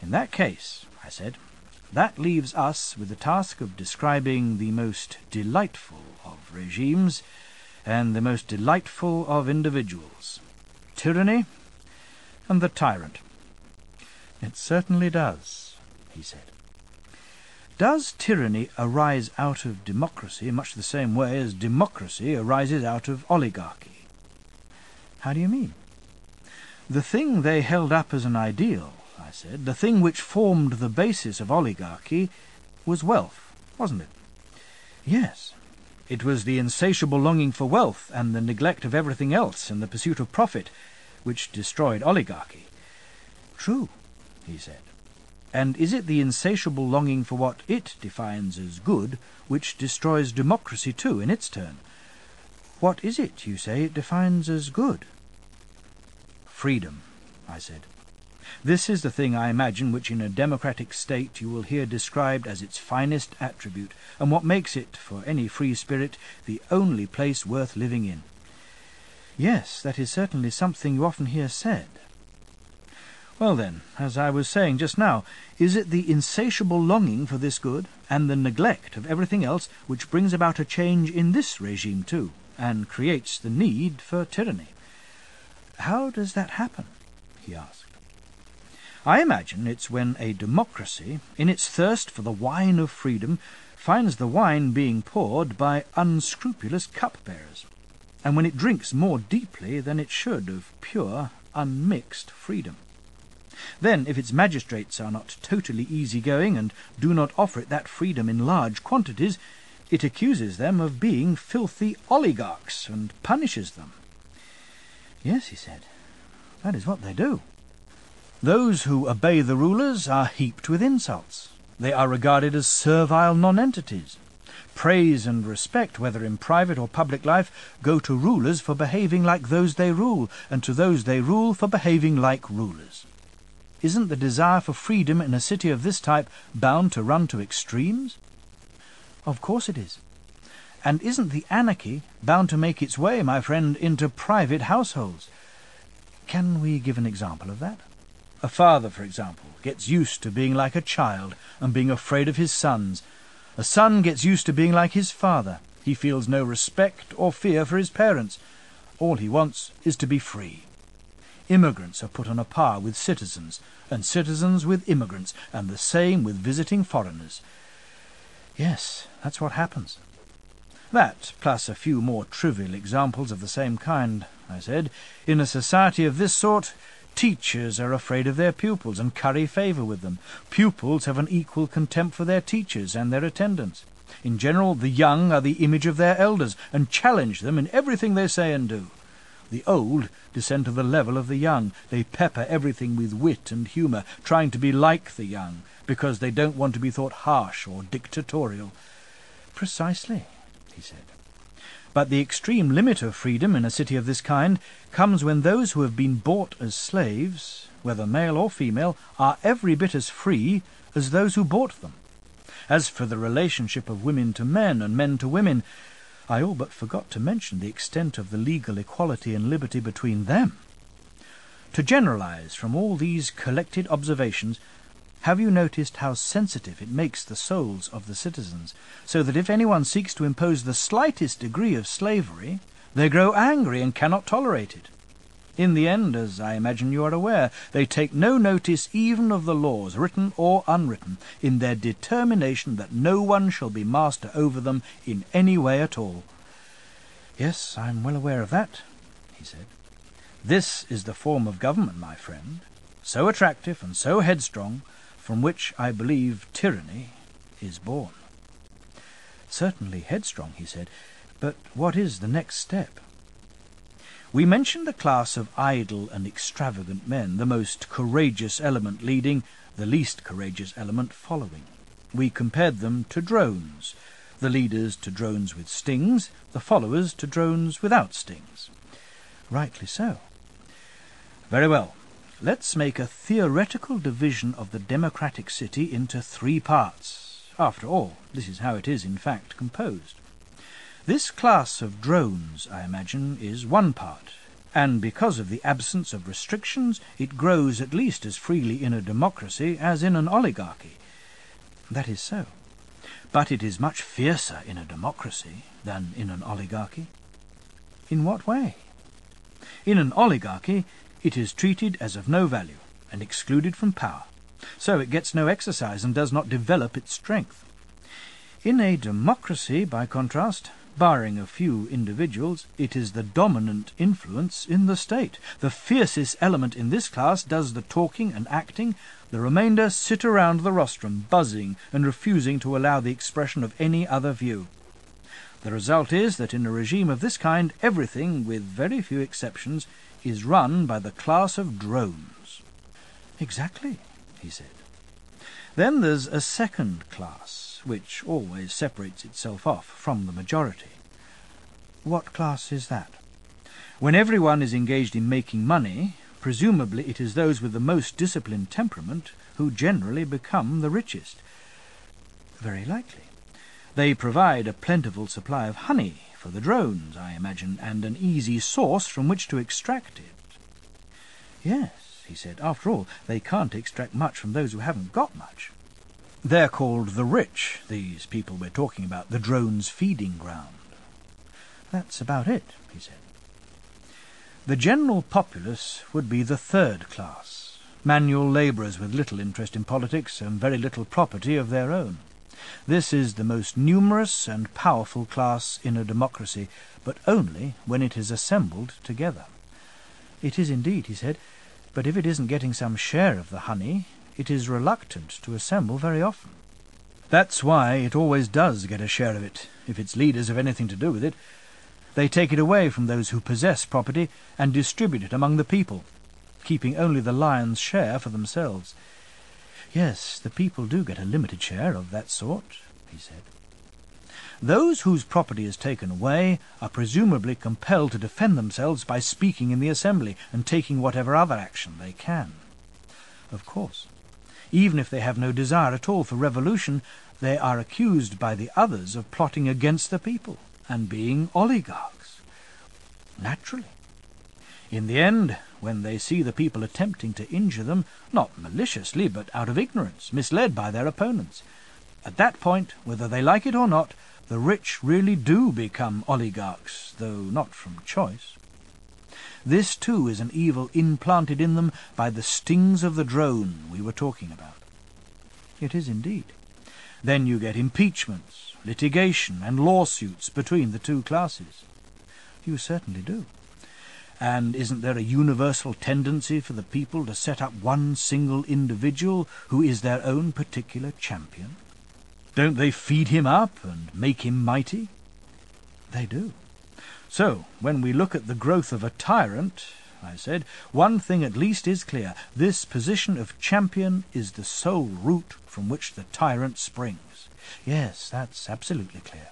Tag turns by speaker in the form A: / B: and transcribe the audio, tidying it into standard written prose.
A: In that case, I said, that leaves us with the task of describing the most delightful of regimes and the most delightful of individuals, tyranny and the tyrant. It certainly does, he said. Does tyranny arise out of democracy in much the same way as democracy arises out of oligarchy? How do you mean? The thing they held up as an ideal, I said, the thing which formed the basis of oligarchy, was wealth, wasn't it? Yes. It was the insatiable longing for wealth and the neglect of everything else in the pursuit of profit which destroyed oligarchy. True, he said. And is it the insatiable longing for what it defines as good which destroys democracy too in its turn? What is it, you say, it defines as good? Freedom, I said. This is the thing, I imagine, which in a democratic state you will hear described as its finest attribute, and what makes it, for any free spirit, the only place worth living in. Yes, that is certainly something you often hear said. Well then, as I was saying just now, is it the insatiable longing for this good, and the neglect of everything else, which brings about a change in this regime too, and creates the need for tyranny? How does that happen? He asked. I imagine it's when a democracy, in its thirst for the wine of freedom, finds the wine being poured by unscrupulous cupbearers, and when it drinks more deeply than it should of pure, unmixed freedom. Then, if its magistrates are not totally easy-going and do not offer it that freedom in large quantities, it accuses them of being filthy oligarchs and punishes them. Yes, he said, that is what they do. Those who obey the rulers are heaped with insults. They are regarded as servile nonentities. Praise and respect, whether in private or public life, go to rulers for behaving like those they rule, and to those they rule for behaving like rulers. Isn't the desire for freedom in a city of this type bound to run to extremes? Of course it is. And isn't the anarchy bound to make its way, my friend, into private households? Can we give an example of that? A father, for example, gets used to being like a child and being afraid of his sons. A son gets used to being like his father. He feels no respect or fear for his parents. All he wants is to be free. Immigrants are put on a par with citizens, and citizens with immigrants, and the same with visiting foreigners. Yes, that's what happens. That, plus a few more trivial examples of the same kind, I said. In a society of this sort, teachers are afraid of their pupils and curry favour with them. Pupils have an equal contempt for their teachers and their attendants. In general, the young are the image of their elders and challenge them in everything they say and do. The old descend to the level of the young. They pepper everything with wit and humour, trying to be like the young, because they don't want to be thought harsh or dictatorial. Precisely, he said. But the extreme limit of freedom in a city of this kind comes when those who have been bought as slaves, whether male or female, are every bit as free as those who bought them. As for the relationship of women to men and men to women, I all but forgot to mention the extent of the legal equality and liberty between them. To generalize from all these collected observations, have you noticed how sensitive it makes the souls of the citizens, so that if anyone seeks to impose the slightest degree of slavery, they grow angry and cannot tolerate it? In the end, as I imagine you are aware, they take no notice even of the laws, written or unwritten, in their determination that no one shall be master over them in any way at all. Yes, I'm well aware of that, he said. This is the form of government, my friend, so attractive and so headstrong, from which I believe tyranny is born. Certainly headstrong, he said, but what is the next step? We mentioned a class of idle and extravagant men, the most courageous element leading, the least courageous element following. We compared them to drones, the leaders to drones with stings, the followers to drones without stings. Rightly so. Very well. Let's make a theoretical division of the democratic city into 3 parts. After all, this is how it is in fact composed. This class of drones, I imagine, is one part, and because of the absence of restrictions, it grows at least as freely in a democracy as in an oligarchy. That is so. But it is much fiercer in a democracy than in an oligarchy. In what way? In an oligarchy, it is treated as of no value and excluded from power, so it gets no exercise and does not develop its strength. In a democracy, by contrast, barring a few individuals, it is the dominant influence in the state. The fiercest element in this class does the talking and acting. The remainder sit around the rostrum, buzzing and refusing to allow the expression of any other view. The result is that in a regime of this kind, everything, with very few exceptions, is run by the class of drones. Exactly, he said. Then there's a second class, which always separates itself off from the majority. What class is that? When everyone is engaged in making money, presumably it is those with the most disciplined temperament who generally become the richest. Very likely. They provide a plentiful supply of honey for the drones, I imagine, and an easy source from which to extract it. Yes, he said, after all, they can't extract much from those who haven't got much. They're called the rich, these people we're talking about, the drones' feeding ground. That's about it, he said. The general populace would be the third class, manual labourers with little interest in politics and very little property of their own. This is the most numerous and powerful class in a democracy, but only when it is assembled together. It is indeed, he said, but if it isn't getting some share of the honey, it is reluctant to assemble very often. That's why it always does get a share of it, if its leaders have anything to do with it. They take it away from those who possess property and distribute it among the people, keeping only the lion's share for themselves. Yes, the people do get a limited share of that sort, he said. Those whose property is taken away are presumably compelled to defend themselves by speaking in the assembly and taking whatever other action they can. Of course. Even if they have no desire at all for revolution, they are accused by the others of plotting against the people and being oligarchs. Naturally. In the end, when they see the people attempting to injure them, not maliciously, but out of ignorance, misled by their opponents, at that point, whether they like it or not, the rich really do become oligarchs, though not from choice. This, too, is an evil implanted in them by the stings of the drone we were talking about. It is indeed. Then you get impeachments, litigation, and lawsuits between the two classes. You certainly do. And isn't there a universal tendency for the people to set up one single individual who is their own particular champion? Don't they feed him up and make him mighty? They do. So, when we look at the growth of a tyrant, I said, one thing at least is clear. This position of champion is the sole root from which the tyrant springs. Yes, that's absolutely clear.